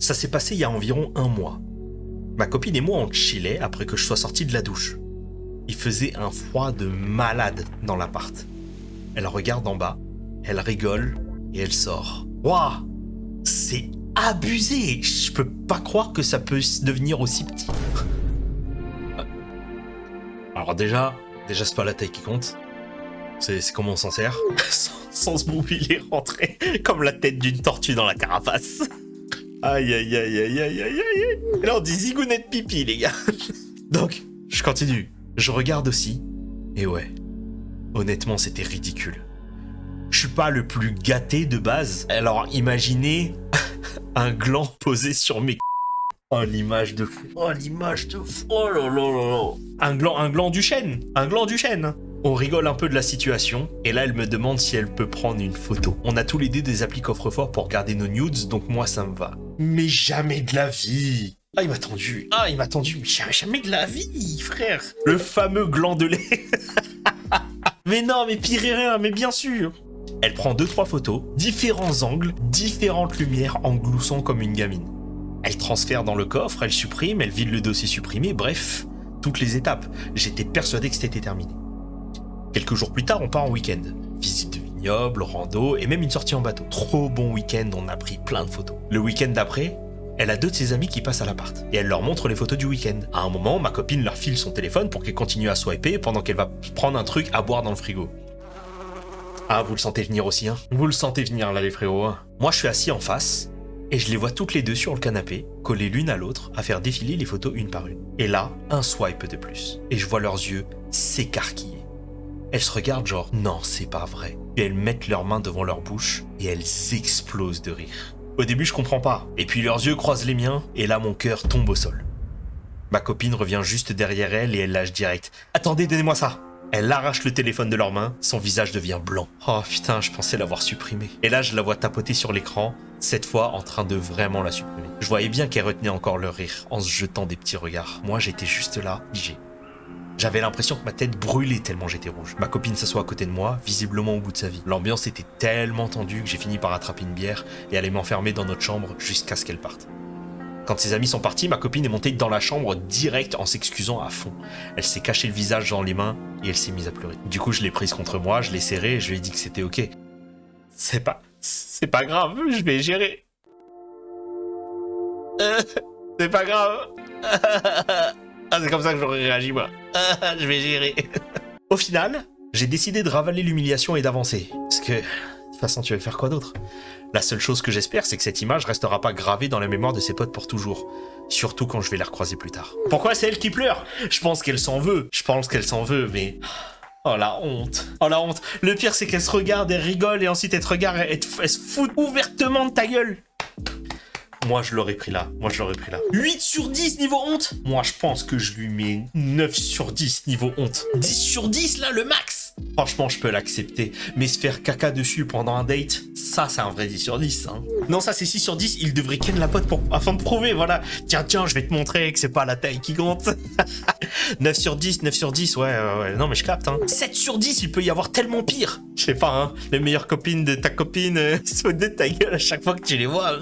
Ça s'est passé il y a environ 1 mois. Ma copine et moi on chillait après que je sois sorti de la douche. Il faisait un froid de malade dans l'appart. Elle regarde en bas, elle rigole et elle sort. Waouh, c'est abusé. Je peux pas croire que ça peut devenir aussi petit. Alors déjà c'est pas la taille qui compte. C'est comment on s'en sert. Sans ce bout, il est rentré comme la tête d'une tortue dans la carapace. Aïe aïe aïe aïe aïe aïe aïe. Et là on dit zigounette pipi les gars. Donc, je continue. Je regarde aussi. Et ouais, honnêtement c'était ridicule. Je suis pas le plus gâté de base. Alors imaginez un gland posé sur mes... Oh l'image de fou. Oh l'image de fou. Oh là là là là. Un gland du chêne. Un gland du chêne. On rigole un peu de la situation, et là elle me demande si elle peut prendre une photo. On a tous les deux des applis coffre-fort pour garder nos nudes, donc moi ça me va. Mais jamais de la vie. Ah il m'a tendu, mais jamais de la vie, frère. Le fameux gland de lait. Mais non, mais pire erreur, mais bien sûr. Elle prend 2-3 photos, différents angles, différentes lumières en gloussant comme une gamine. Elle transfère dans le coffre, elle supprime, elle vide le dossier supprimé, bref, toutes les étapes. J'étais persuadé que c'était terminé. Quelques jours plus tard, on part en week-end. Visite de vignoble, rando et même une sortie en bateau. Trop bon week-end, on a pris plein de photos. Le week-end d'après, elle a 2 de ses amis qui passent à l'appart. Et elle leur montre les photos du week-end. À un moment, ma copine leur file son téléphone pour qu'elle continue à swiper pendant qu'elle va prendre un truc à boire dans le frigo. Ah, vous le sentez venir aussi, hein? Vous le sentez venir là, les frérots, hein? Moi, je suis assis en face, et je les vois toutes les deux sur le canapé, collées l'une à l'autre, à faire défiler les photos une par une. Et là, un swipe de plus. Et je vois leurs yeux s'écarquiller. Elles se regardent genre, non, c'est pas vrai. Puis elles mettent leurs mains devant leur bouche et elles explosent de rire. Au début, je comprends pas. Et puis leurs yeux croisent les miens et là, mon cœur tombe au sol. Ma copine revient juste derrière elle et elle lâche direct. Attendez, donnez-moi ça. Elle arrache le téléphone de leurs mains, son visage devient blanc. Oh putain, je pensais l'avoir supprimé. Et là, je la vois tapoter sur l'écran, cette fois en train de vraiment la supprimer. Je voyais bien qu'elle retenait encore le rire en se jetant des petits regards. Moi, j'étais juste là, figé. J'avais l'impression que ma tête brûlait tellement j'étais rouge. Ma copine s'assoit à côté de moi, visiblement au bout de sa vie. L'ambiance était tellement tendue que j'ai fini par attraper une bière et aller m'enfermer dans notre chambre jusqu'à ce qu'elle parte. Quand ses amis sont partis, ma copine est montée dans la chambre direct en s'excusant à fond. Elle s'est caché le visage dans les mains et elle s'est mise à pleurer. Du coup, je l'ai prise contre moi, je l'ai serrée et je lui ai dit que c'était ok. C'est pas grave, je vais gérer. C'est pas grave. Ah, c'est comme ça que j'aurais réagi, moi. Je vais gérer. Au final, j'ai décidé de ravaler l'humiliation et d'avancer. Parce que, de toute façon, tu veux faire quoi d'autre? La seule chose que j'espère, c'est que cette image restera pas gravée dans la mémoire de ses potes pour toujours. Surtout quand je vais les recroiser plus tard. Pourquoi c'est elle qui pleure? Je pense qu'elle s'en veut. Mais... Oh la honte. Oh la honte. Le pire, c'est qu'elle se regarde, elle rigole, et ensuite elle te regarde, elle se fout ouvertement de ta gueule. Moi, je l'aurais pris là. 8 sur 10 niveau honte. Moi, je pense que je lui mets 9 sur 10 niveau honte. 10 sur 10, là, le max. Franchement, je peux l'accepter. Mais se faire caca dessus pendant un date, ça, c'est un vrai 10 sur 10. Hein. Non, ça, c'est 6 sur 10. Il devrait ken la pote afin de prouver, voilà. Tiens, je vais te montrer que c'est pas la taille qui compte. 9 sur 10, ouais. Non, mais je capte, hein. 7 sur 10, il peut y avoir tellement pire. Je sais pas, hein. Les meilleures copines de ta copine sautent de ta gueule à chaque fois que tu les vois.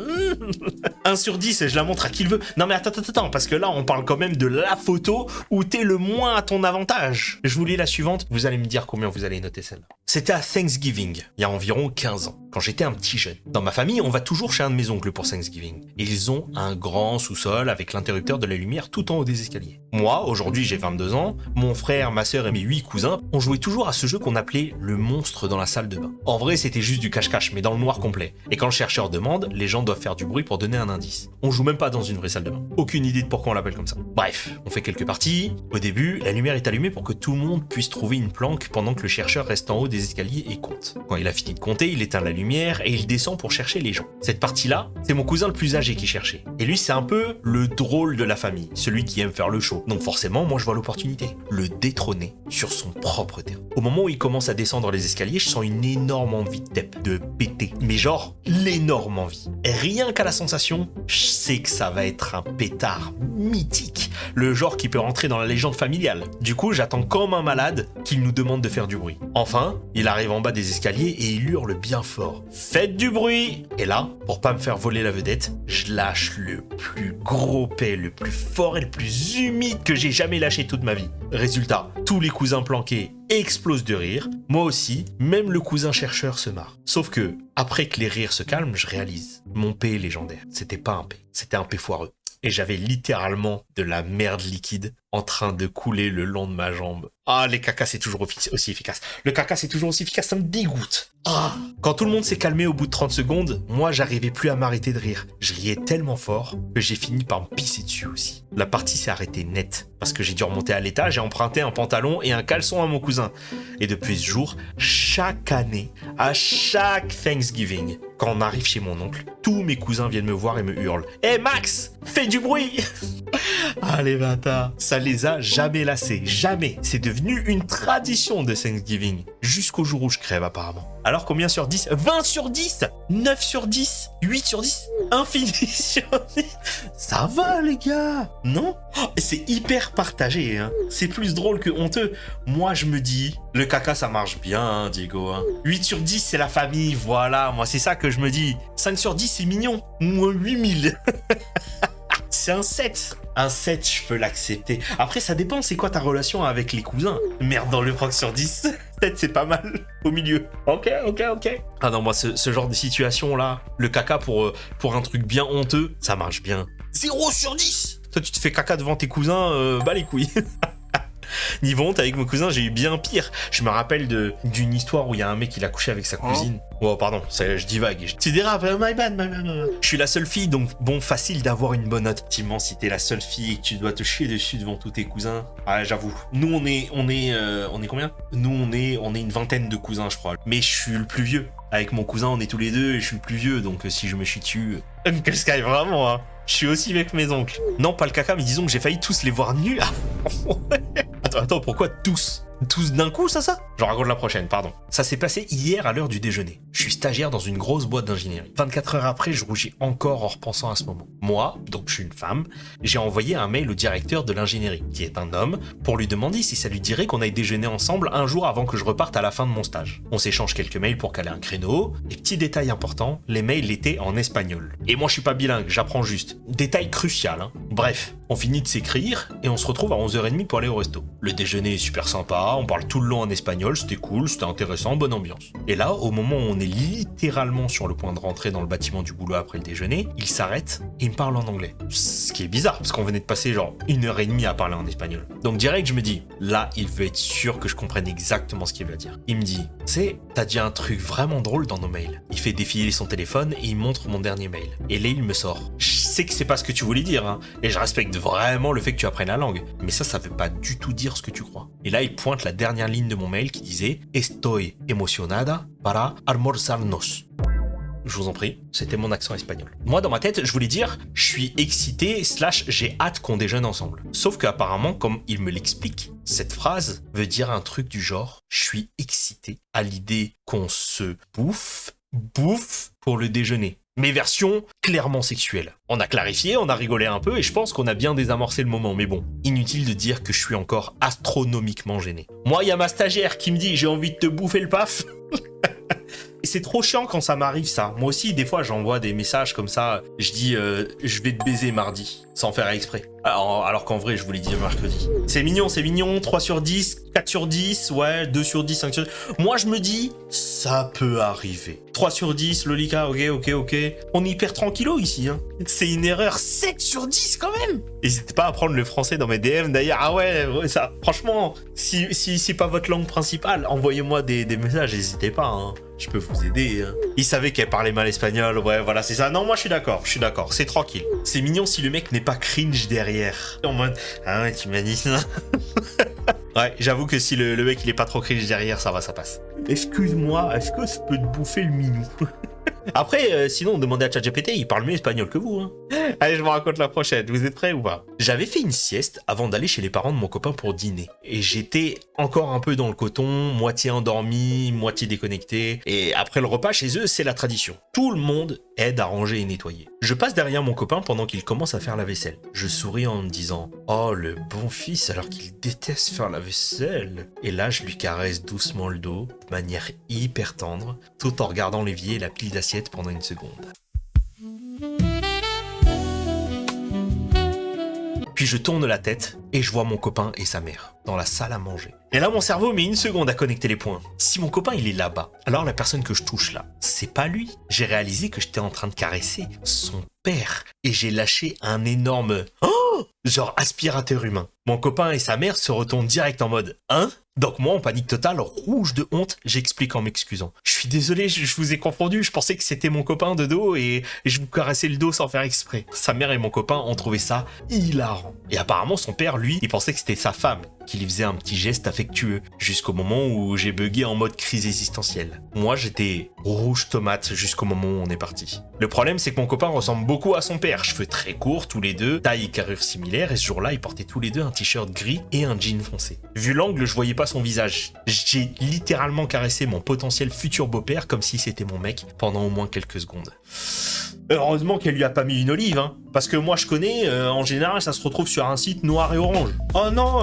1 sur 10, je la montre à qui le veut. Non, mais attends, parce que là, on parle quand même de la photo où t'es le moins à ton avantage. Je vous lis la suivante. Vous allez me dire combien vous allez noter celle-là. C'était à Thanksgiving, il y a environ 15 ans, quand j'étais un petit jeune. Dans ma famille, on va toujours chez un de mes oncles pour Thanksgiving. Et ils ont un grand sous-sol avec l'interrupteur de la lumière tout en haut des escaliers. Moi, aujourd'hui, j'ai 22 ans, mon frère, ma sœur et mes 8 cousins, on jouait toujours à ce jeu qu'on appelait le monstre dans la salle de bain. En vrai, c'était juste du cache-cache, mais dans le noir complet. Et quand le chercheur demande, les gens doivent faire du bruit pour donner un indice. On joue même pas dans une vraie salle de bain. Aucune idée de pourquoi on l'appelle comme ça. Bref, on fait quelques parties. Au début, la lumière est allumée pour que tout le monde puisse trouver une planque pendant que le chercheur reste en haut des escaliers et compte. Quand il a fini de compter, il éteint la lumière et il descend pour chercher les gens. Cette partie-là, c'est mon cousin le plus âgé qui cherchait. Et lui, c'est un peu le drôle de la famille, celui qui aime faire le show. Donc forcément, moi je vois l'opportunité. Le détrôner sur son propre terrain. Au moment où il commence à descendre les escaliers, je sens une énorme envie de péter. Mais genre, l'énorme envie. Et rien qu'à la sensation, je sais que ça va être un pétard mythique. le genre qui peut rentrer dans la légende familiale. Du coup, j'attends comme un malade qu'il nous demande de faire du bruit. Enfin, il arrive en bas des escaliers et il hurle bien fort. Faites du bruit! Et là, pour pas me faire voler la vedette, je lâche le plus gros paix, le plus fort et le plus humide que j'ai jamais lâché toute ma vie. Résultat, tous les cousins planqués explosent de rire. Moi aussi, même le cousin chercheur se marre. Sauf que, après que les rires se calment, je réalise. Mon P est légendaire. C'était pas un P, c'était un P foireux. Et j'avais littéralement de la merde liquide en train de couler le long de ma jambe. Ah, les cacas, c'est toujours aussi efficace. Le caca, c'est toujours aussi efficace, ça me dégoûte. Ah. Quand tout le monde s'est calmé au bout de 30 secondes, moi, j'arrivais plus à m'arrêter de rire. Je riais tellement fort que j'ai fini par me pisser dessus aussi. La partie s'est arrêtée net, parce que j'ai dû remonter à l'étage et emprunter un pantalon et un caleçon à mon cousin. Et depuis ce jour, chaque année, à chaque Thanksgiving, quand on arrive chez mon oncle, tous mes cousins viennent me voir et me hurlent. « Hé Max, fais du bruit !» Ah les bâtards, ça les a jamais lassés, jamais. C'est devenu une tradition de Thanksgiving, jusqu'au jour où je crève apparemment. Alors combien sur 10? 20 sur 10? 9 sur 10? 8 sur 10? Infini sur 10? Ça va les gars? Non? C'est hyper partagé, hein. C'est plus drôle que honteux. Moi je me dis, le caca ça marche bien, hein, Diego. Hein. 8 sur 10 c'est la famille, voilà, moi c'est ça que je me dis. 5 sur 10 c'est mignon, moins 8000. C'est un 7. Un 7, je peux l'accepter. Après, ça dépend, c'est quoi ta relation avec les cousins? Merde, dans le proc sur 10, 7, c'est pas mal. Au milieu. Ok. Ah non, moi, ce genre de situation-là, le caca pour un truc bien honteux, ça marche bien. 0 sur 10. Toi, tu te fais caca devant tes cousins, bah les couilles. Niveau honte, avec mon cousin, j'ai eu bien pire. Je me rappelle d'une histoire où il y a un mec qui l'a couché avec sa cousine. Oh, pardon, je divague. Tu dérapes, my bad. Je suis la seule fille, donc bon, facile d'avoir une bonne note. Effectivement, si t'es la seule fille et que tu dois te chier dessus devant tous tes cousins, ah, j'avoue. Nous, on est combien? Nous, on est une vingtaine de cousins, je crois. Mais je suis le plus vieux. Avec mon cousin, on est tous les deux et je suis le plus vieux, donc si je me chie dessus... Uncle Sky, vraiment, hein. Je suis aussi avec mes oncles. Non, pas le caca, mais disons que j'ai failli tous les voir nus. Attends, pourquoi tous? Tous d'un coup, ça? Je raconte la prochaine, pardon. Ça s'est passé hier à l'heure du déjeuner. Je suis stagiaire dans une grosse boîte d'ingénierie. 24 heures après, je rougis encore en repensant à ce moment. Moi, donc je suis une femme, j'ai envoyé un mail au directeur de l'ingénierie, qui est un homme, pour lui demander si ça lui dirait qu'on aille déjeuner ensemble un jour avant que je reparte à la fin de mon stage. On s'échange quelques mails pour caler un créneau, et petit détail important, les mails étaient en espagnol. Et moi je suis pas bilingue, j'apprends juste. Détail crucial, hein. Bref, on finit de s'écrire, et on se retrouve à 11h30 pour aller au resto. Le déjeuner est super sympa, on parle tout le long en espagnol, c'était cool, c'était intéressant, bonne ambiance. Et là, au moment où on est littéralement sur le point de rentrer dans le bâtiment du boulot après le déjeuner, il s'arrête et il me parle en anglais. Ce qui est bizarre, parce qu'on venait de passer genre 1h30 à parler en espagnol. Donc direct, je me dis, là, il veut être sûr que je comprenne exactement ce qu'il va dire. Il me dit, tu sais, t'as dit un truc vraiment drôle dans nos mails. Il fait défiler son téléphone et il montre mon dernier mail. Et là, il me sort. Je sais que c'est pas ce que tu voulais dire, hein, et je respecte vraiment le fait que tu apprennes la langue, mais ça veut pas du tout dire ce que tu crois. Et là, il pointe la dernière ligne de mon mail qui disait « Estoy emocionada para almorzarnos ». Je vous en prie, c'était mon accent espagnol. Moi, dans ma tête, je voulais dire « Je suis excité / j'ai hâte qu'on déjeune ensemble ». Sauf qu'apparemment, comme il me l'explique, cette phrase veut dire un truc du genre « Je suis excité à l'idée qu'on se bouffe pour le déjeuner ». Mais version clairement sexuelle. On a clarifié, on a rigolé un peu et je pense qu'on a bien désamorcé le moment. Mais bon, inutile de dire que je suis encore astronomiquement gêné. Moi, il y a ma stagiaire qui me dit « J'ai envie de te bouffer le paf ». Et c'est trop chiant quand ça m'arrive ça. Moi aussi, des fois, j'envoie des messages comme ça. Je dis « Je vais te baiser mardi », sans faire exprès. Alors qu'en vrai, je voulais dire mercredi. C'est mignon, 3 sur 10, 4 sur 10, ouais, 2 sur 10, 5 sur 10. Moi, je me dis, ça peut arriver. 3 sur 10, Lolika, ok. On est hyper tranquillo ici, hein. C'est une erreur 7 sur 10 quand même. N'hésitez pas à prendre le français dans mes DM d'ailleurs. Ah ouais, ça, franchement, si c'est pas votre langue principale, envoyez-moi des messages, n'hésitez pas, hein. Je peux vous aider, hein. Il savait qu'elle parlait mal espagnol, ouais, voilà, c'est ça. Non, moi, je suis d'accord, c'est tranquille. C'est mignon si le mec n'est pas cringe derrière. En mode, ah ouais, tu m'as dit ça. Ouais, j'avoue que si le mec, il est pas trop cringe derrière, ça va, ça passe. Excuse-moi, est-ce que je peux te bouffer le minou? Après, sinon, demandez à ChatGPT, il parle mieux espagnol que vous, hein. Allez, je vous raconte la prochaine. Vous êtes prêts ou pas? J'avais fait une sieste avant d'aller chez les parents de mon copain pour dîner. Et j'étais encore un peu dans le coton, moitié endormi, moitié déconnecté. Et après le repas, chez eux, c'est la tradition. Tout le monde aide à ranger et nettoyer. Je passe derrière mon copain pendant qu'il commence à faire la vaisselle. Je souris en me disant « Oh, le bon fils, alors qu'il déteste faire la vaisselle !» Et là, je lui caresse doucement le dos, de manière hyper tendre, tout en regardant l'évier et la pile d'assiettes pendant une seconde. Puis je tourne la tête et je vois mon copain et sa mère dans la salle à manger. Et là, mon cerveau met une seconde à connecter les points. Si mon copain, il est là-bas, alors la personne que je touche là, c'est pas lui. J'ai réalisé que j'étais en train de caresser son père. Et j'ai lâché un énorme « Oh !» genre aspirateur humain. Mon copain et sa mère se retournent direct en mode « Hein ?» Donc moi, en panique totale, rouge de honte, j'explique en m'excusant. Je suis désolé, je vous ai confondu, je pensais que c'était mon copain de dos et je vous caressais le dos sans faire exprès. Sa mère et mon copain ont trouvé ça hilarant. Et apparemment, son père, lui, il pensait que c'était sa femme qui lui faisait un petit geste affectueux, jusqu'au moment où j'ai bugué en mode crise existentielle. Moi, j'étais rouge tomate jusqu'au moment où on est parti. Le problème, c'est que mon copain ressemble beaucoup à son père, cheveux très courts, tous les deux, taille et carrure similaires, et ce jour-là, ils portaient tous les deux un t-shirt gris et un jean foncé. Vu l'angle, je voyais pas son visage. J'ai littéralement caressé mon potentiel futur beau-père comme si c'était mon mec pendant au moins quelques secondes. Heureusement qu'elle lui a pas mis une olive, hein. Parce que moi je connais, en général ça se retrouve sur un site noir et orange. Oh non,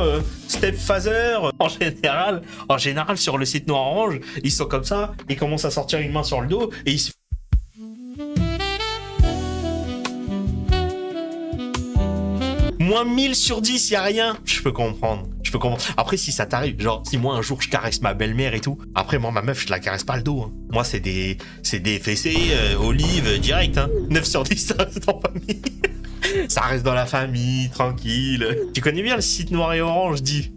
Stepfather, en général sur le site noir et orange, ils sont comme ça, ils commencent à sortir une main sur le dos et ils se... Moins 1000 sur 10, y a rien. Je peux comprendre. Après, si ça t'arrive, genre, si moi un jour je caresse ma belle-mère et tout, après moi ma meuf je la caresse pas le dos. Hein. Moi c'est des fessées, olives, direct. Hein. 9 sur 10, ça reste en famille. Ça reste dans la famille, tranquille. Tu connais bien le site noir et orange, dis.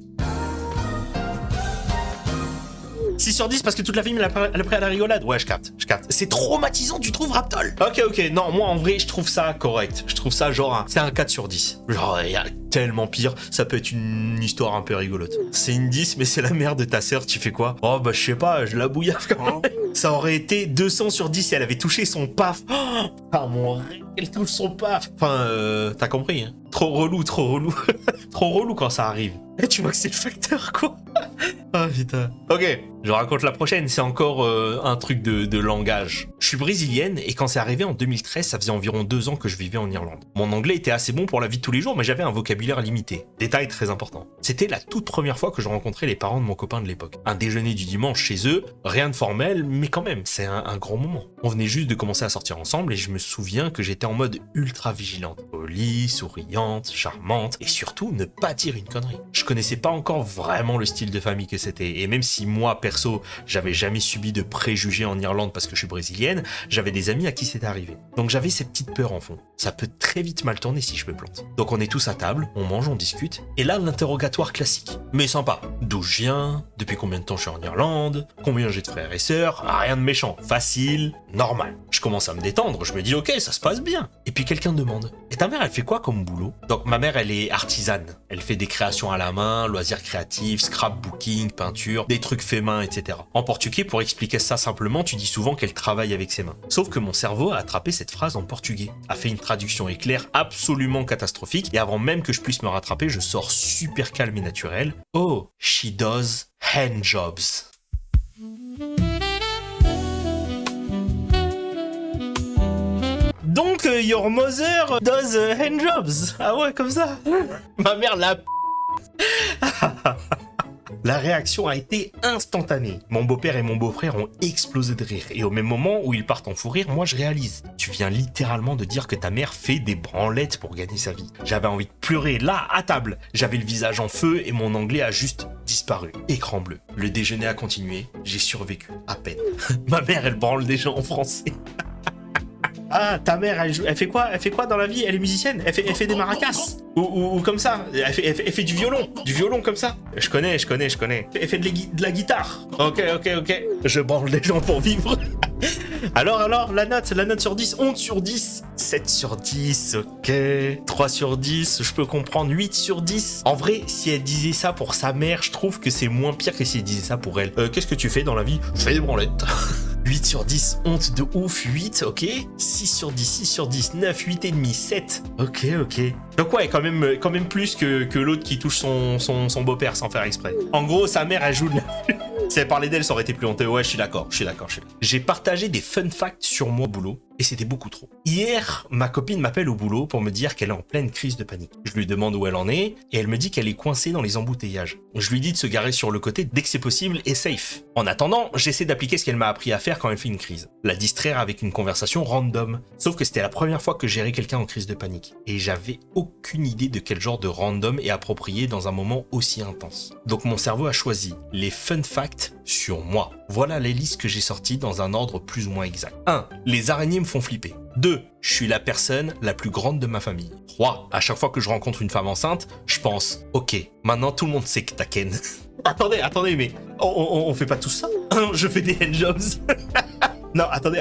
6 sur 10 parce que toute la famille elle est prête à la rigolade. Ouais, je capte. C'est traumatisant, tu trouves, Raptol? Ok, non, moi en vrai, je trouve ça correct. Je trouve ça genre, c'est un 4 sur 10. Genre, il y a tellement pire, ça peut être une histoire un peu rigolote. C'est une 10, mais c'est la mère de ta sœur, tu fais quoi? Oh, bah je sais pas, je la bouillave quand même. Ça aurait été 200 sur 10 si elle avait touché son paf. Oh, mon rêve, elle touche son paf. Enfin, t'as compris, hein. Trop relou. Trop relou quand ça arrive. Et tu vois que c'est le facteur, quoi. Ah putain. Ok, je raconte la prochaine, c'est encore un truc de langage. Je suis brésilienne et quand c'est arrivé en 2013, ça faisait environ 2 ans que je vivais en Irlande. Mon anglais était assez bon pour la vie de tous les jours, mais j'avais un vocabulaire limité. Détail très important. C'était la toute première fois que je rencontrais les parents de mon copain de l'époque. Un déjeuner du dimanche chez eux, rien de formel, mais quand même, c'est un grand moment. On venait juste de commencer à sortir ensemble et je me souviens que j'étais en mode ultra vigilante. Polie, souriante, charmante et surtout ne pas dire une connerie. Je connaissais pas encore vraiment le style de famille que c'était. Et même si moi, perso, j'avais jamais subi de préjugés en Irlande parce que je suis brésilienne, j'avais des amis à qui c'était arrivé. Donc j'avais cette petite peur en fond. Ça peut très vite mal tourner si je me plante. Donc on est tous à table, on mange, on discute. Et là, l'interrogatoire classique. Mais sympa. D'où je viens? Depuis combien de temps je suis en Irlande? Combien j'ai de frères et sœurs? Rien de méchant. Facile, normal. Je commence à me détendre. Je me dis, ok, ça se passe bien. Et puis quelqu'un demande, et ta mère, elle fait quoi comme boulot? Donc ma mère, elle est artisane. Elle fait des créations à la main, loisirs créatifs, scrapbooking, peinture, des trucs faits main, etc. En portugais, pour expliquer ça simplement, tu dis souvent qu'elle travaille avec ses mains. Sauf que mon cerveau a attrapé cette phrase en portugais, a fait une traduction éclair absolument catastrophique, et avant même que je puisse me rattraper, je sors super calme et naturel. Oh, she does hand jobs. Donc, your mother does hand jobs. Ah ouais, comme ça. Ma mère l'a... La réaction a été instantanée. Mon beau-père et mon beau-frère ont explosé de rire. Et au même moment où ils partent en fou rire, moi je réalise. Tu viens littéralement de dire que ta mère fait des branlettes pour gagner sa vie. J'avais envie de pleurer là, à table. J'avais le visage en feu et mon anglais a juste disparu. Écran bleu. Le déjeuner a continué. J'ai survécu. À peine. Ma mère, elle branle des gens en français. Ah, ta mère, elle fait quoi? Elle fait quoi dans la vie? Elle est musicienne? Elle fait des maracas? Ou comme ça? Elle fait du violon comme ça? Je connais. Elle fait de la guitare. Ok. Je branle des gens pour vivre. Alors, la note sur 10, 11 sur 10, 7 sur 10, ok, 3 sur 10, je peux comprendre, 8 sur 10. En vrai, si elle disait ça pour sa mère, je trouve que c'est moins pire que si elle disait ça pour elle. Qu'est-ce que tu fais dans la vie? Je fais des branlettes. 8 sur 10, honte de ouf, 8, ok. 6 sur 10, 6 sur 10, 9, 8 et demi, 7. Ok. Donc ouais, quand même plus que l'autre qui touche son beau-père sans faire exprès. En gros, sa mère, elle joue de la... Si elle parlait d'elle, ça aurait été plus honteux. Ouais, je suis d'accord. J'ai partagé des fun facts sur moi au boulot, et c'était beaucoup trop. Hier, ma copine m'appelle au boulot pour me dire qu'elle est en pleine crise de panique. Je lui demande où elle en est, et elle me dit qu'elle est coincée dans les embouteillages. Je lui dis de se garer sur le côté dès que c'est possible et safe. En attendant, j'essaie d'appliquer ce qu'elle m'a appris à faire quand elle fait une crise. La distraire avec une conversation random. Sauf que c'était la première fois que gérais quelqu'un en crise de panique. Et j'avais aucune idée de quel genre de random est approprié dans un moment aussi intense. Donc mon cerveau a choisi les fun facts sur moi. Voilà les listes que j'ai sorties dans un ordre plus ou moins exact. 1. Les araignées me font flipper. 2. Je suis la personne la plus grande de ma famille. 3. À chaque fois que je rencontre une femme enceinte, je pense, ok, maintenant tout le monde sait que t'as Ken. attendez, mais on fait pas tout ça? Je fais des handjobs. Non, attendez.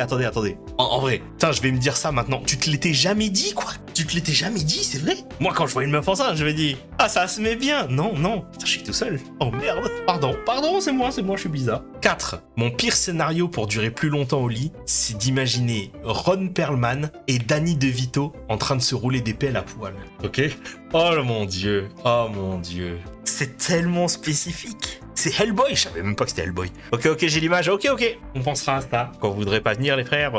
En vrai, putain, je vais me dire ça maintenant. Tu te l'étais jamais dit, quoi? Tu te l'étais jamais dit, c'est vrai? Moi, quand je vois une meuf enceinte, je me dis, ah, ça se met bien. Non. Putain, je suis tout seul. Oh merde. Pardon, c'est moi, je suis bizarre. 4. Mon pire scénario pour durer plus longtemps au lit, c'est d'imaginer Ron Perlman et Danny DeVito en train de se rouler des pelles à poil. Ok? Oh mon dieu. C'est tellement spécifique. C'est Hellboy, je savais même pas que c'était Hellboy. Ok, j'ai l'image, ok. On pensera à ça. Quand vous voudrez pas venir, les frères,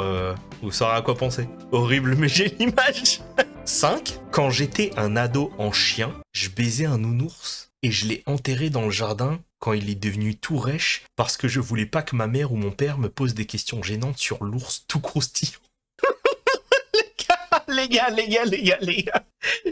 vous saurez à quoi penser. Horrible, mais j'ai l'image. 5. Quand j'étais un ado en chien, je baisais un nounours et je l'ai enterré dans le jardin quand il est devenu tout rêche parce que je voulais pas que ma mère ou mon père me posent des questions gênantes sur l'ours tout croustillant. Les gars.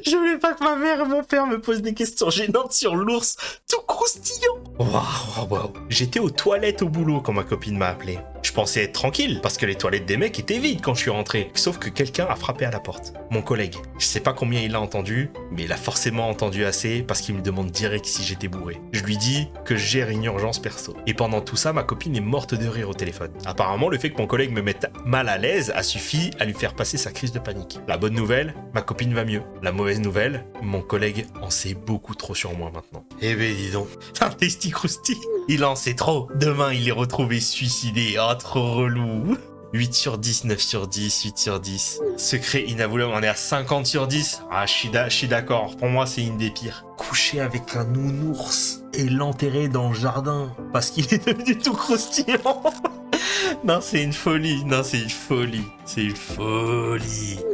Je voulais pas que ma mère et mon père me posent des questions gênantes sur l'ours tout croustillant. Waouh. J'étais aux toilettes au boulot quand ma copine m'a appelé. Je pensais être tranquille parce que les toilettes des mecs étaient vides quand je suis rentré. Sauf que quelqu'un a frappé à la porte. Mon collègue. Je sais pas combien il a entendu, mais il a forcément entendu assez parce qu'il me demande direct si j'étais bourré. Je lui dis que je gère une urgence perso. Et pendant tout ça, ma copine est morte de rire au téléphone. Apparemment, le fait que mon collègue me mette mal à l'aise a suffi à lui faire passer sa crise de panique. La bonne nouvelle, ma copine va mieux. La mauvaise nouvelle, mon collègue en sait beaucoup trop sur moi maintenant. Eh ben dis donc, un testi crousti, il en sait trop. Demain, il est retrouvé suicidé. Oh, trop relou. 8 sur 10, 9 sur 10, 8 sur 10. Secret inavouable, on est à 50 sur 10. Ah, je suis d'accord. Pour moi, c'est une des pires. Coucher avec un nounours et l'enterrer dans le jardin parce qu'il est devenu tout croustillant. Non, c'est une folie.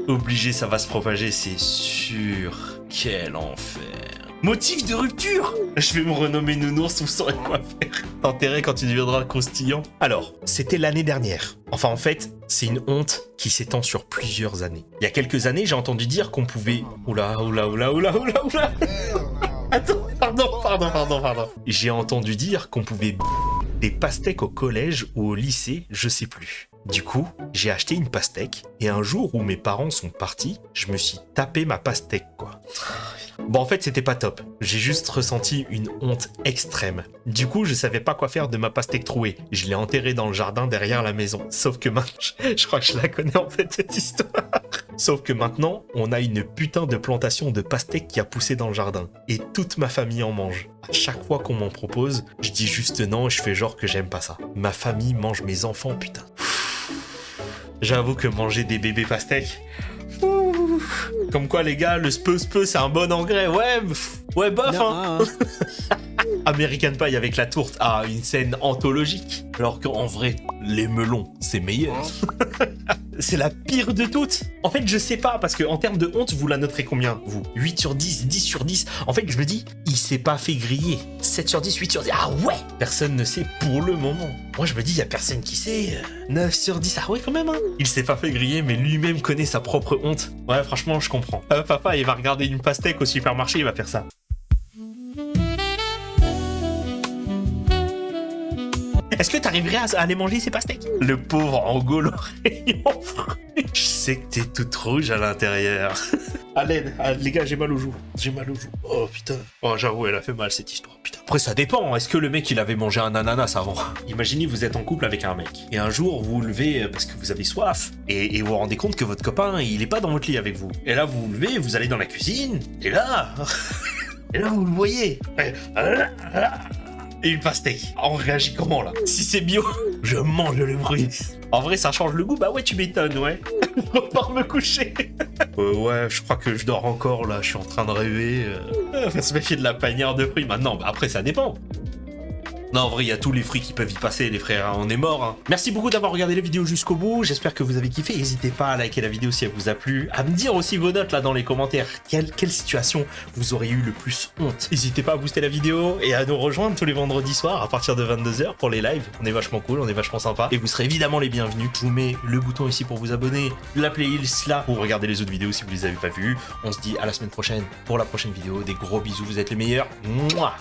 Obligé, ça va se propager, c'est sûr. Quel enfer. Motif de rupture. Je vais me renommer nounours, vous saurez quoi faire. T'enterrer quand tu deviendras croustillant. Alors, c'était l'année dernière. Enfin, en fait, c'est une honte qui s'étend sur plusieurs années. Il y a quelques années, j'ai entendu dire qu'on pouvait... Oula. Attends, pardon. J'ai entendu dire qu'on pouvait des pastèques au collège ou au lycée, je sais plus. Du coup, j'ai acheté une pastèque et un jour où mes parents sont partis, je me suis tapé ma pastèque, quoi. Bon, en fait, c'était pas top. J'ai juste ressenti une honte extrême. Du coup, je savais pas quoi faire de ma pastèque trouée. Je l'ai enterrée dans le jardin derrière la maison. Sauf que maintenant, je crois que je la connais en fait, cette histoire. Sauf que maintenant, on a une putain de plantation de pastèques qui a poussé dans le jardin. Et toute ma famille en mange. À chaque fois qu'on m'en propose, je dis juste non et je fais genre que j'aime pas ça. Ma famille mange mes enfants, putain. J'avoue que manger des bébés pastèques... Comme quoi les gars, le speu c'est un bon engrais, ouais bof hein. American Pie avec la tourte, une scène anthologique. Alors qu'en vrai, les melons, c'est meilleur. C'est la pire de toutes. En fait, je sais pas, parce que en termes de honte, vous la noterez combien, vous? 8 sur 10, 10 sur 10. En fait, je me dis, il s'est pas fait griller. 7 sur 10, 8 sur 10. Ah ouais! Personne ne sait pour le moment. Moi, je me dis, il y a personne qui sait. 9 sur 10, ah ouais, quand même, hein. Il s'est pas fait griller, mais lui-même connaît sa propre honte. Ouais, franchement, je comprends. Papa, il va regarder une pastèque au supermarché, il va faire ça. Est-ce que t'arriverais à aller manger ces pastèques? Le pauvre Ango l'oreille en fruit. Je sais que t'es toute rouge à l'intérieur. À l'aide, les gars, j'ai mal aux joues. Oh putain. Oh, j'avoue, elle a fait mal cette histoire. Putain. Après, ça dépend. Est-ce que le mec, il avait mangé un ananas avant? Imaginez, vous êtes en couple avec un mec. Et un jour, vous vous levez parce que vous avez soif. Et vous vous rendez compte que votre copain, il est pas dans votre lit avec vous. Et là, vous vous levez, vous allez dans la cuisine. Et là... Et là, vous le voyez. et une pastèque. On réagit comment là? Si c'est bio, je mange le bruit. En vrai, ça change le goût. Bah ouais, tu m'étonnes, ouais. Je repars me coucher. Ouais, je crois que je dors encore là. Je suis en train de rêver. Faut se méfier de la panière de fruits maintenant. Bah après, ça dépend. Non, en vrai, il y a tous les fruits qui peuvent y passer, les frères, hein, on est mort. Hein. Merci beaucoup d'avoir regardé la vidéo jusqu'au bout, j'espère que vous avez kiffé. N'hésitez pas à liker la vidéo si elle vous a plu, à me dire aussi vos notes là dans les commentaires. Quelle situation vous auriez eu le plus honte? N'hésitez pas à booster la vidéo et à nous rejoindre tous les vendredis soirs à partir de 22 h pour les lives. On est vachement cool, on est vachement sympa. Et vous serez évidemment les bienvenus. Je vous mets le bouton ici pour vous abonner, la playlist là pour regarder les autres vidéos si vous les avez pas vues. On se dit à la semaine prochaine pour la prochaine vidéo. Des gros bisous, vous êtes les meilleurs. Mouah.